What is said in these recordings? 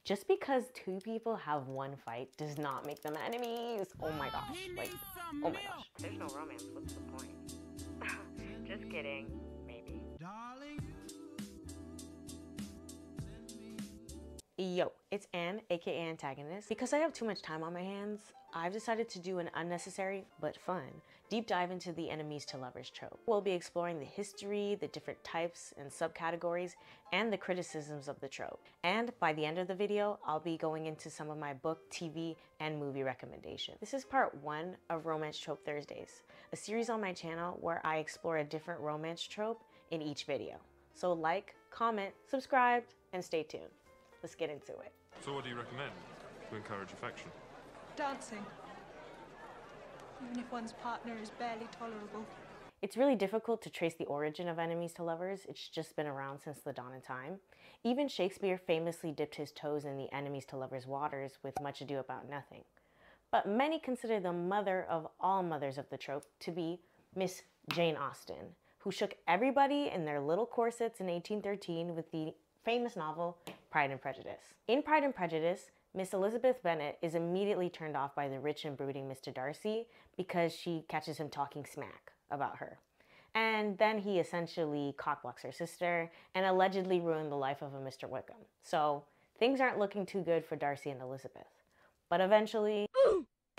Just because two people have one fight does not make them enemies. Oh my gosh, like, oh my gosh. There's no romance, what's the point? Just kidding, maybe. Yo, it's Anne, aka Antagonist. Because I have too much time on my hands, I've decided to do an unnecessary but fun deep dive into the enemies to lovers trope. We'll be exploring the history, the different types and subcategories, and the criticisms of the trope. And by the end of the video, I'll be going into some of my book, TV, and movie recommendations. This is part 1 of Romance Trope Thursdays, a series on my channel where I explore a different romance trope in each video. So like, comment, subscribe, and stay tuned. Let's get into it. So what do you recommend to encourage affection? Dancing. Even if one's partner is barely tolerable. It's really difficult to trace the origin of enemies to lovers. It's just been around since the dawn of time. Even Shakespeare famously dipped his toes in the enemies to lovers waters with Much Ado About Nothing. But many consider the mother of all mothers of the trope to be Miss Jane Austen, who shook everybody in their little corsets in 1813 with the famous novel Pride and Prejudice. In Pride and Prejudice, Miss Elizabeth Bennet is immediately turned off by the rich and brooding Mr. Darcy because she catches him talking smack about her. And then he essentially cockblocks her sister and allegedly ruined the life of a Mr. Wickham. So things aren't looking too good for Darcy and Elizabeth. But eventually,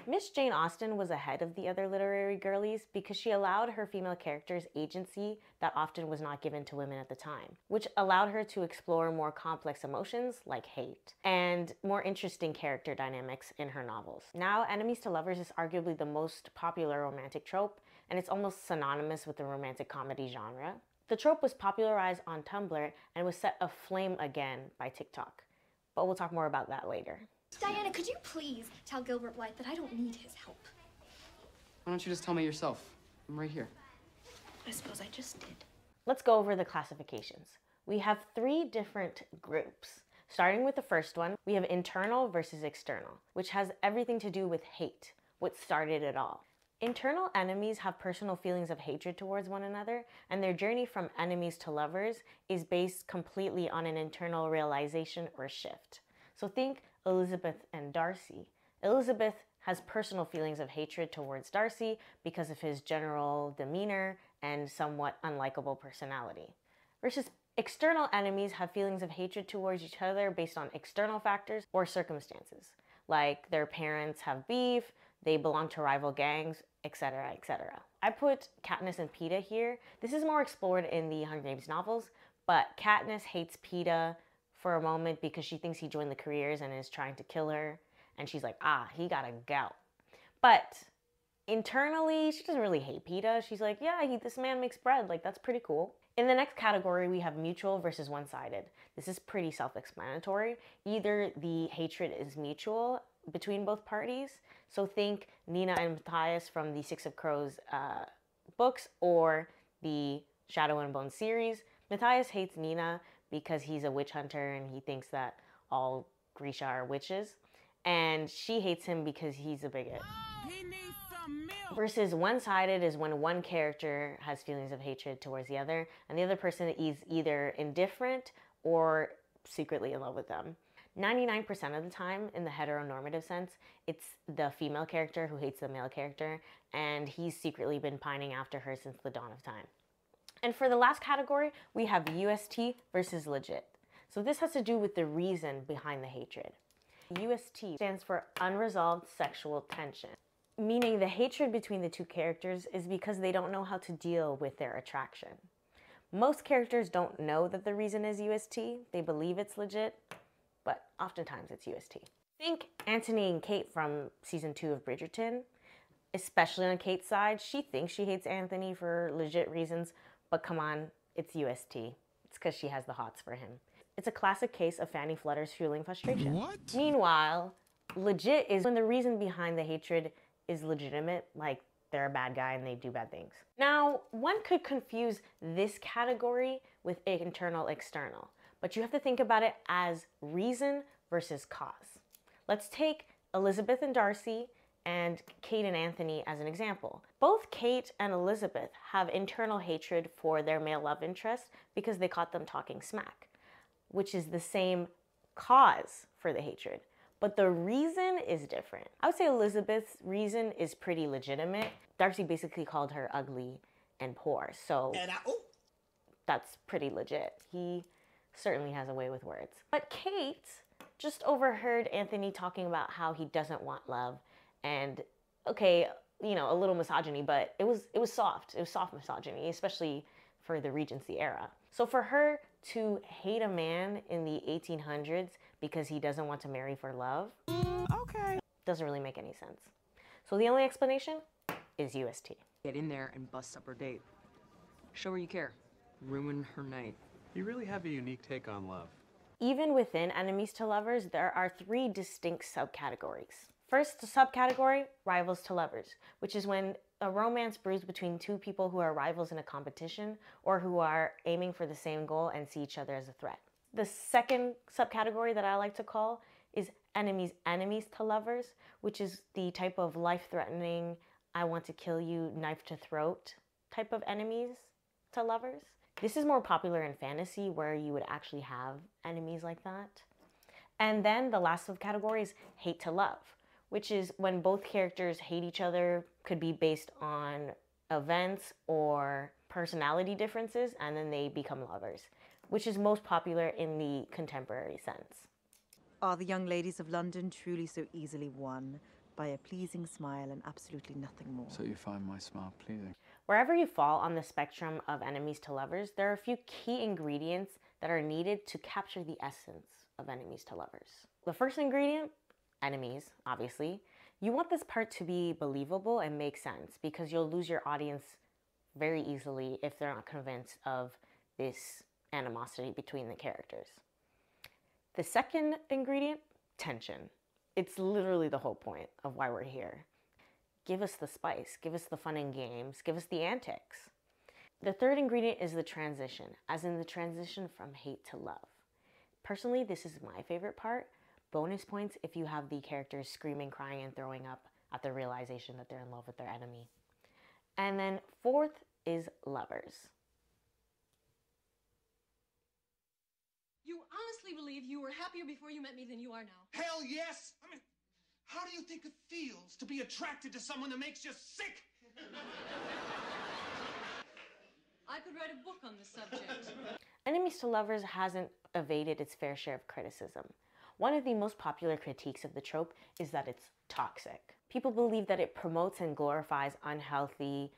Miss Jane Austen was ahead of the other literary girlies because she allowed her female characters agency that often was not given to women at the time, which allowed her to explore more complex emotions like hate and more interesting character dynamics in her novels. Now, enemies to lovers is arguably the most popular romantic trope, and it's almost synonymous with the romantic comedy genre. The trope was popularized on Tumblr and was set aflame again by TikTok, but we'll talk more about that later. Diana, could you please tell Gilbert Blythe that I don't need his help? Why don't you just tell me yourself? I'm right here. I suppose I just did. Let's go over the classifications. We have 3 different groups. Starting with the first one, we have internal versus external, which has everything to do with hate, what started it all. Internal enemies have personal feelings of hatred towards one another, and their journey from enemies to lovers is based completely on an internal realization or shift. So think Elizabeth and Darcy. Elizabeth has personal feelings of hatred towards Darcy because of his general demeanor and somewhat unlikable personality. Versus external enemies have feelings of hatred towards each other based on external factors or circumstances, like their parents have beef, they belong to rival gangs, etc., etc. I put Katniss and Peeta here. This is more explored in the Hunger Games novels, but Katniss hates Peeta for a moment because she thinks he joined the careers and is trying to kill her. And she's like, he got a gout. But internally, she doesn't really hate Peeta. She's like, yeah, this man makes bread. Like, that's pretty cool. In the next category, we have mutual versus one-sided. This is pretty self-explanatory. Either the hatred is mutual between both parties. So think Nina and Matthias from the Six of Crows books or the Shadow and Bone series. Matthias hates Nina because he's a witch hunter and he thinks that all Grisha are witches. And she hates him because he's a bigot. Versus one-sided is when one character has feelings of hatred towards the other and the other person is either indifferent or secretly in love with them. 99% of the time, in the heteronormative sense, it's the female character who hates the male character and he's secretly been pining after her since the dawn of time. And for the last category, we have UST versus legit. So this has to do with the reason behind the hatred. UST stands for unresolved sexual tension, meaning the hatred between the two characters is because they don't know how to deal with their attraction. Most characters don't know that the reason is UST. They believe it's legit, but oftentimes it's UST. Think Anthony and Kate from season 2 of Bridgerton. Especially on Kate's side, she thinks she hates Anthony for legit reasons, but come on, it's UST. It's because she has the hots for him. It's a classic case of Fanny Flutter's fueling frustration. What? Meanwhile, legit is when the reason behind the hatred is legitimate, like they're a bad guy and they do bad things. Now, one could confuse this category with internal-external, but you have to think about it as reason versus cause. Let's take Elizabeth and Darcy and Kate and Anthony as an example. Both Kate and Elizabeth have internal hatred for their male love interest because they caught them talking smack, which is the same cause for the hatred, but the reason is different. I would say Elizabeth's reason is pretty legitimate. Darcy basically called her ugly and poor, so that's pretty legit. He certainly has a way with words. But Kate just overheard Anthony talking about how he doesn't want love, and okay, you know, a little misogyny, but it was soft. It was soft misogyny, especially for the Regency era. So for her to hate a man in the 1800s because he doesn't want to marry for love, okay, doesn't really make any sense. So the only explanation is UST. Get in there and bust up her date. Show her you care. Ruin her night. You really have a unique take on love. Even within enemies to lovers, there are 3 distinct subcategories. First subcategory, rivals to lovers, which is when a romance brews between 2 people who are rivals in a competition or who are aiming for the same goal and see each other as a threat. The second subcategory that I like to call is enemies to lovers, which is the type of life-threatening, I want to kill you, knife to throat type of enemies to lovers. This is more popular in fantasy where you would actually have enemies like that. And then the last subcategory is hate to love, which is when both characters hate each other, could be based on events or personality differences, and then they become lovers, which is most popular in the contemporary sense. Are the young ladies of London truly so easily won by a pleasing smile and absolutely nothing more? So you find my smile pleasing? Wherever you fall on the spectrum of enemies to lovers, there are a few key ingredients that are needed to capture the essence of enemies to lovers. The first ingredient, enemies, obviously. You want this part to be believable and make sense because you'll lose your audience very easily if they're not convinced of this animosity between the characters. The second ingredient, tension. It's literally the whole point of why we're here. Give us the spice, give us the fun and games, give us the antics. The third ingredient is the transition, as in the transition from hate to love. Personally, this is my favorite part. Bonus points if you have the characters screaming, crying, and throwing up at the realization that they're in love with their enemy. And then fourth is lovers. You honestly believe you were happier before you met me than you are now? Hell yes! I mean, how do you think it feels to be attracted to someone that makes you sick? I could write a book on this subject. Enemies to lovers hasn't evaded its fair share of criticism. One of the most popular critiques of the trope is that it's toxic. People believe that it promotes and glorifies unhealthy,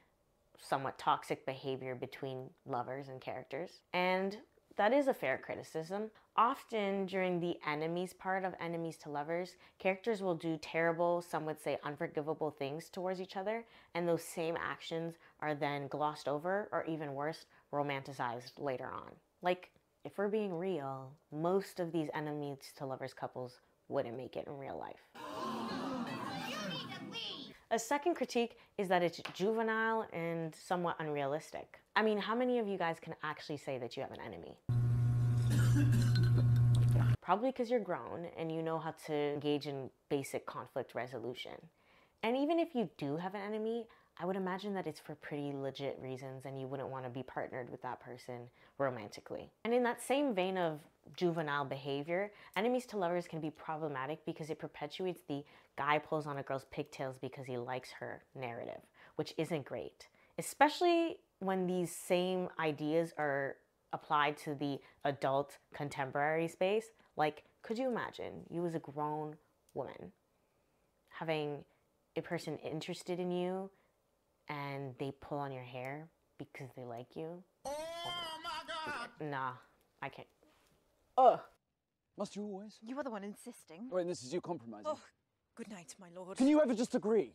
somewhat toxic behavior between lovers and characters. And that is a fair criticism. Often during the enemies part of enemies to lovers, characters will do terrible, some would say unforgivable things towards each other, and those same actions are then glossed over, or even worse, romanticized later on. Like, if we're being real, most of these enemies to lovers couples wouldn't make it in real life. A second critique is that it's juvenile and somewhat unrealistic. I mean, how many of you guys can actually say that you have an enemy? Probably because you're grown and you know how to engage in basic conflict resolution. And even if you do have an enemy, I would imagine that it's for pretty legit reasons and you wouldn't want to be partnered with that person romantically. And in that same vein of juvenile behavior, enemies to lovers can be problematic because it perpetuates the guy pulls on a girl's pigtails because he likes her narrative, which isn't great. Especially when these same ideas are applied to the adult contemporary space. Like, could you imagine you as a grown woman having a person interested in you and they pull on your hair because they like you? Oh my God! Nah, I can't. Ugh. Must you always? You are the one insisting. Wait, this is you compromising. Oh, good night, my lord. Can you ever just agree?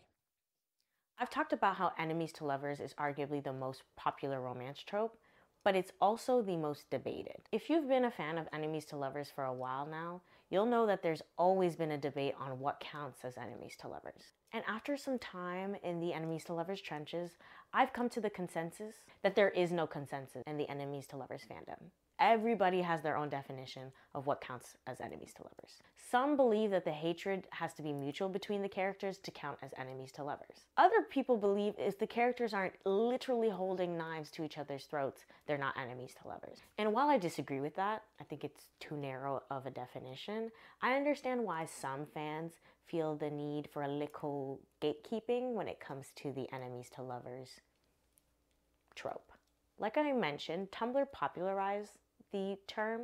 I've talked about how enemies to lovers is arguably the most popular romance trope, but it's also the most debated. If you've been a fan of enemies to lovers for a while now, you'll know that there's always been a debate on what counts as enemies to lovers. And after some time in the enemies to lovers trenches, I've come to the consensus that there is no consensus in the enemies to lovers fandom. Everybody has their own definition of what counts as enemies to lovers. Some believe that the hatred has to be mutual between the characters to count as enemies to lovers. Other people believe if the characters aren't literally holding knives to each other's throats, they're not enemies to lovers. And while I disagree with that, I think it's too narrow of a definition, I understand why some fans feel the need for a little gatekeeping when it comes to the enemies to lovers trope. Like I mentioned, Tumblr popularized the term,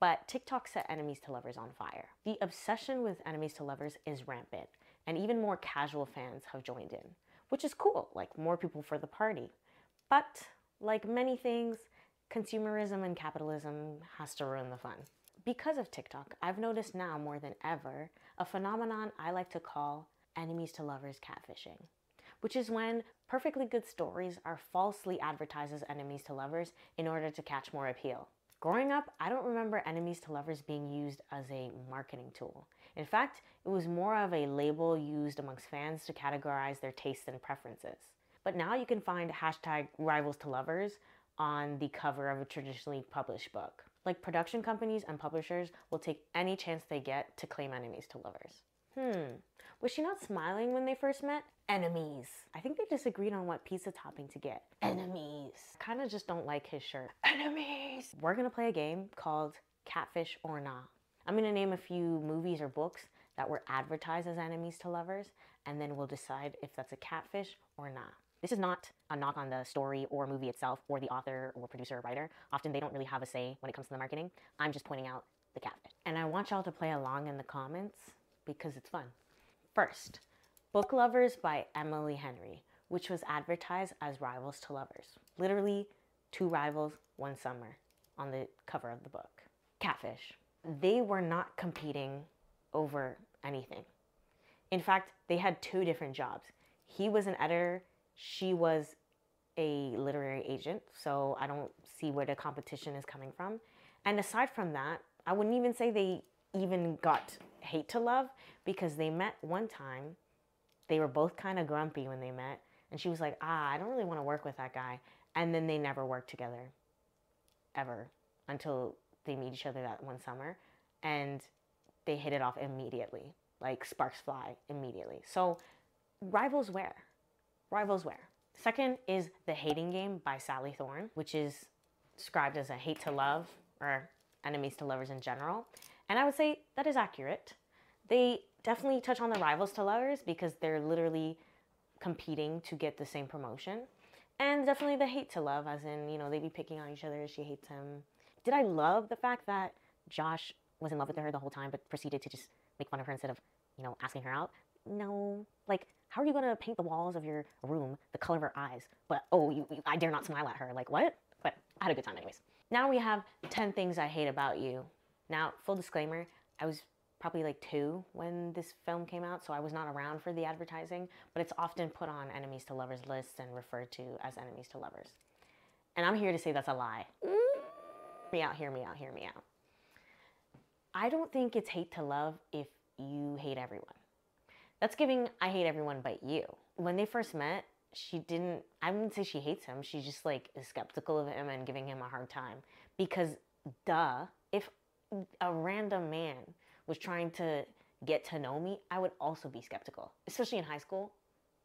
but TikTok set enemies to lovers on fire. The obsession with enemies to lovers is rampant, and even more casual fans have joined in, which is cool, like more people for the party. But like many things, consumerism and capitalism has to ruin the fun. Because of TikTok, I've noticed now more than ever a phenomenon I like to call enemies to lovers catfishing, which is when perfectly good stories are falsely advertised as enemies to lovers in order to catch more appeal. Growing up, I don't remember enemies to lovers being used as a marketing tool. In fact, it was more of a label used amongst fans to categorize their tastes and preferences. But now you can find hashtag rivals to lovers on the cover of a traditionally published book. Like, production companies and publishers will take any chance they get to claim enemies to lovers. Was she not smiling when they first met? Enemies. I think they disagreed on what pizza topping to get. Enemies. Kinda just don't like his shirt. Enemies! We're gonna play a game called Catfish or Nah. I'm gonna name a few movies or books that were advertised as enemies to lovers, and then we'll decide if that's a catfish or not. This is not a knock on the story or movie itself or the author or producer or writer. Often they don't really have a say when it comes to the marketing. I'm just pointing out the catfish. And I want y'all to play along in the comments because it's fun. First, Book Lovers by Emily Henry, which was advertised as rivals to lovers. Literally, two rivals, one summer on the cover of the book. Catfish. They were not competing over anything. In fact, they had two different jobs. He was an editor, she was a literary agent, so I don't see where the competition is coming from. And aside from that, I wouldn't even say they even got hate to love because they met one time. They were both kind of grumpy when they met, and she was like, I don't really want to work with that guy. And then they never worked together, ever, until they meet each other that one summer, and they hit it off immediately, like sparks fly immediately. So rivals where? Rivals where? Second is The Hating Game by Sally Thorne, which is described as a hate to love or enemies to lovers in general. And I would say that is accurate. They definitely touch on the rivals to lovers because they're literally competing to get the same promotion. And definitely the hate to love, as in, you know, they be picking on each other, she hates him. Did I love the fact that Josh was in love with her the whole time but proceeded to just make fun of her instead of, you know, asking her out? No. Like, how are you going to paint the walls of your room the color of her eyes? But, oh, I dare not smile at her. Like, what? But I had a good time anyways. Now we have 10 Things I Hate About You. Now, full disclaimer, I was probably like 2 when this film came out, so I was not around for the advertising, but it's often put on enemies to lovers lists and referred to as enemies to lovers. And I'm here to say that's a lie. Hear me out, hear me out, hear me out. I don't think it's hate to love if you hate everyone. That's giving I hate everyone but you. When they first met, I wouldn't say she hates him, she just like is skeptical of him and giving him a hard time. Because duh, if a random man was trying to get to know me, I would also be skeptical. Especially in high school.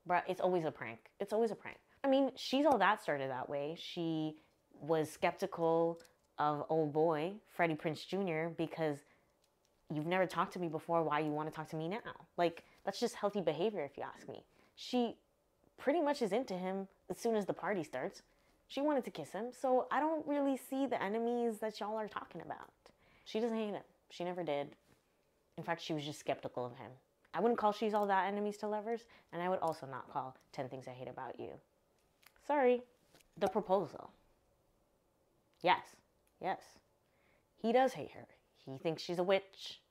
Bruh, it's always a prank. It's always a prank. I mean, She's All That started that way. She was skeptical of old boy, Freddie Prinze Jr., because you've never talked to me before, why you want to talk to me now? Like, that's just healthy behavior if you ask me. She pretty much is into him as soon as the party starts. She wanted to kiss him, so I don't really see the enemies that y'all are talking about. She doesn't hate him. She never did. In fact, she was just skeptical of him. I wouldn't call She's All That enemies to lovers, and I would also not call 10 Things I Hate About You. Sorry. The proposal. Yes. Yes. He does hate her. He thinks she's a witch.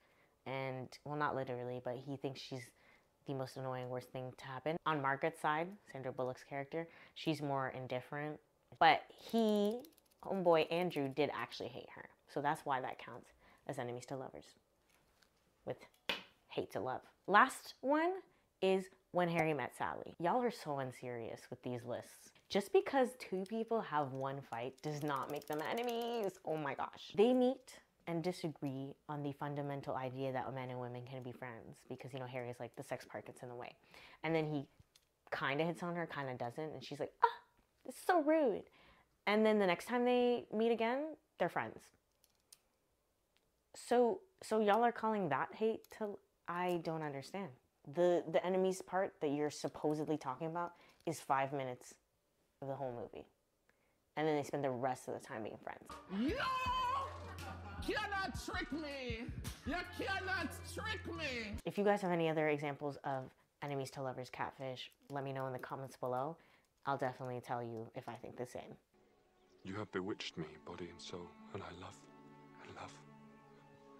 And, well, not literally, but he thinks she's the most annoying, worst thing to happen. On Margaret's side, Sandra Bullock's character, she's more indifferent. But he, homeboy Andrew, did actually hate her. So that's why that counts as enemies to lovers. With hate to love. Last one is When Harry Met Sally. Y'all are so unserious with these lists. Just because two people have one fight does not make them enemies. Oh my gosh. They meet and disagree on the fundamental idea that men and women can be friends because, you know, Harry's like, the sex part gets in the way. And then he kind of hits on her, kind of doesn't. And she's like, ah, this is so rude. And then the next time they meet again, they're friends. So y'all are calling that hate to, I don't understand. The enemies part that you're supposedly talking about is 5 minutes of the whole movie. And then they spend the rest of the time being friends. You cannot trick me! You cannot trick me! If you guys have any other examples of enemies to lovers catfish, let me know in the comments below. I'll definitely tell you if I think the same. You have bewitched me, body and soul, and I love, and love,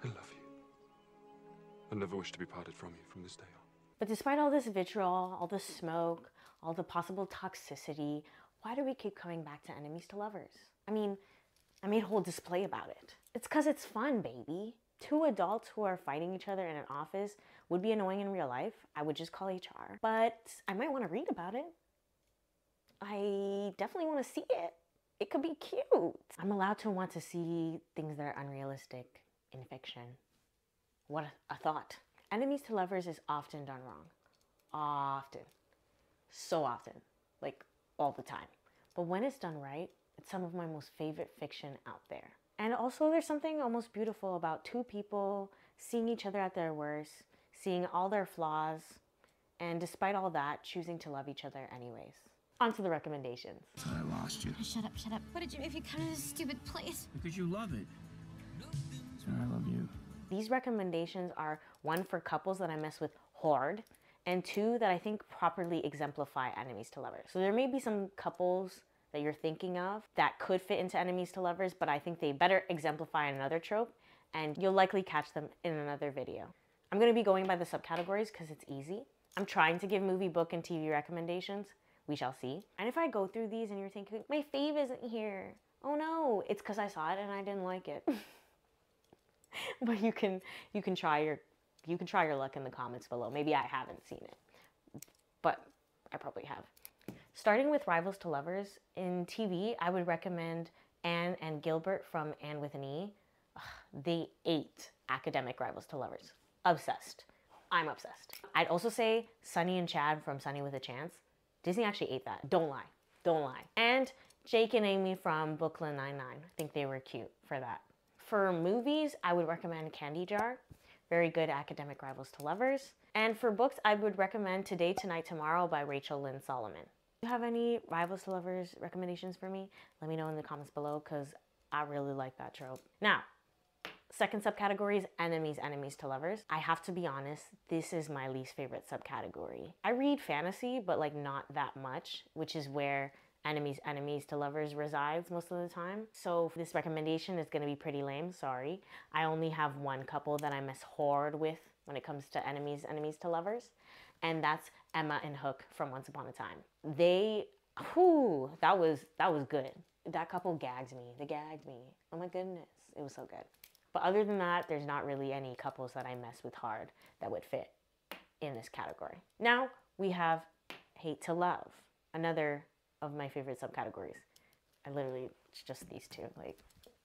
and love you. I never wish to be parted from you from this day on. But despite all this vitriol, all the smoke, all the possible toxicity, why do we keep coming back to enemies to lovers? I mean, I made a whole display about it. It's because it's fun, baby. Two adults who are fighting each other in an office would be annoying in real life. I would just call HR. But I might want to read about it. I definitely want to see it. It could be cute. I'm allowed to want to see things that are unrealistic in fiction. What a thought. Enemies to lovers is often done wrong. Often. So often. Like, all the time. But when it's done right, it's some of my most favorite fiction out there. And also there's something almost beautiful about two people seeing each other at their worst, seeing all their flaws, and despite all that, choosing to love each other anyways. On to the recommendations. I lost you. Shut up, shut up. What did you make you come to this stupid place? Because you love it. So I love you. These recommendations are one for couples that I mess with hard, and two that I think properly exemplify enemies to lovers. So there may be some couples that you're thinking of that could fit into enemies to lovers, but I think they better exemplify another trope, and you'll likely catch them in another video. I'm gonna be going by the subcategories because it's easy. I'm trying to give movie, book, and TV recommendations. We shall see. And if I go through these and you're thinking, my fave isn't here, oh no, it's because I saw it and I didn't like it. But you can try your luck in the comments below. Maybe I haven't seen it, but I probably have. Starting with Rivals to Lovers, in TV, I would recommend Anne and Gilbert from Anne with an E. Ugh, they ate academic Rivals to Lovers. Obsessed. I'm obsessed. I'd also say Sunny and Chad from Sunny with a Chance. Disney actually ate that. Don't lie. Don't lie. And Jake and Amy from Brooklyn Nine-Nine. I think they were cute for that. For movies, I would recommend Candy Jar. Very good academic Rivals to Lovers. And for books, I would recommend Today, Tonight, Tomorrow by Rachel Lynn Solomon. Do you have any Rivals to Lovers recommendations for me? Let me know in the comments below because I really like that trope. Now, second subcategory is enemies to lovers. I have to be honest, this is my least favorite subcategory. I read fantasy, but like not that much, which is where enemies to lovers resides most of the time. So this recommendation is gonna be pretty lame, sorry. I only have one couple that I mess hard with when it comes to enemies to lovers, and that's Emma and Hook from Once Upon a Time. That was good. That couple gagged me, they gagged me. Oh my goodness, it was so good. But other than that, there's not really any couples that I mess with hard that would fit in this category. Now we have hate to love, another of my favorite subcategories. It's just these two, like,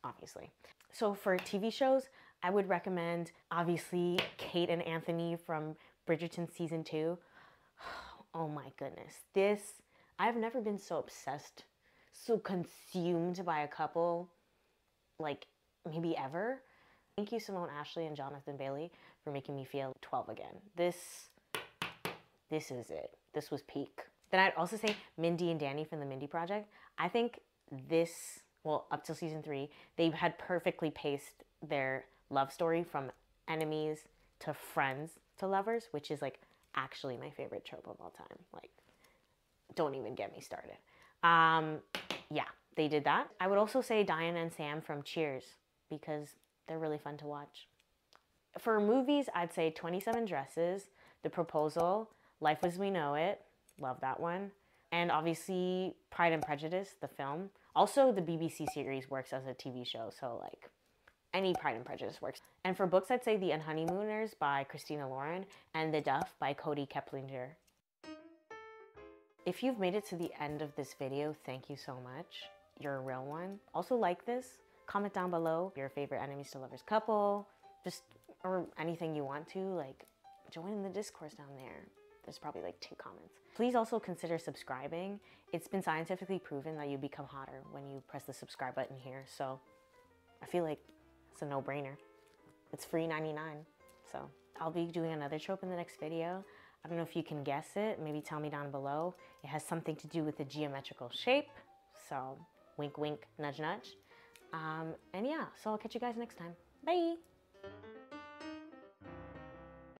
obviously. So for TV shows, I would recommend, obviously, Kate and Anthony from Bridgerton Season 2. Oh my goodness. I've never been so obsessed, so consumed by a couple, like, maybe ever. Thank you, Simone Ashley and Jonathan Bailey, for making me feel 12 again. This is it. This was peak. Then I'd also say Mindy and Danny from the Mindy Project. I think up till season 3, they had perfectly paced their love story from enemies to friends to lovers, which is like actually my favorite trope of all time. Like, don't even get me started. Yeah, they did that. I would also say Diana and Sam from Cheers because they're really fun to watch. For movies, I'd say 27 Dresses, The Proposal, Life as We Know It. Love that one. And obviously Pride and Prejudice, the film. Also the BBC series works as a TV show, so like any Pride and Prejudice works. And for books, I'd say The Unhoneymooners by Christina Lauren and The Duff by Cody Keplinger. If you've made it to the end of this video, thank you so much. You're a real one. Also like this, comment down below your favorite enemies to lovers couple, just, or anything you want to, like join in the discourse down there. There's probably like 2 comments. Please also consider subscribing. It's been scientifically proven that you become hotter when you press the subscribe button here. So I feel like it's a no-brainer. It's free 99. So I'll be doing another trope in the next video. I don't know if you can guess it. Maybe tell me down below. It has something to do with the geometrical shape. So wink, wink, nudge, nudge. And yeah, so I'll catch you guys next time. Bye.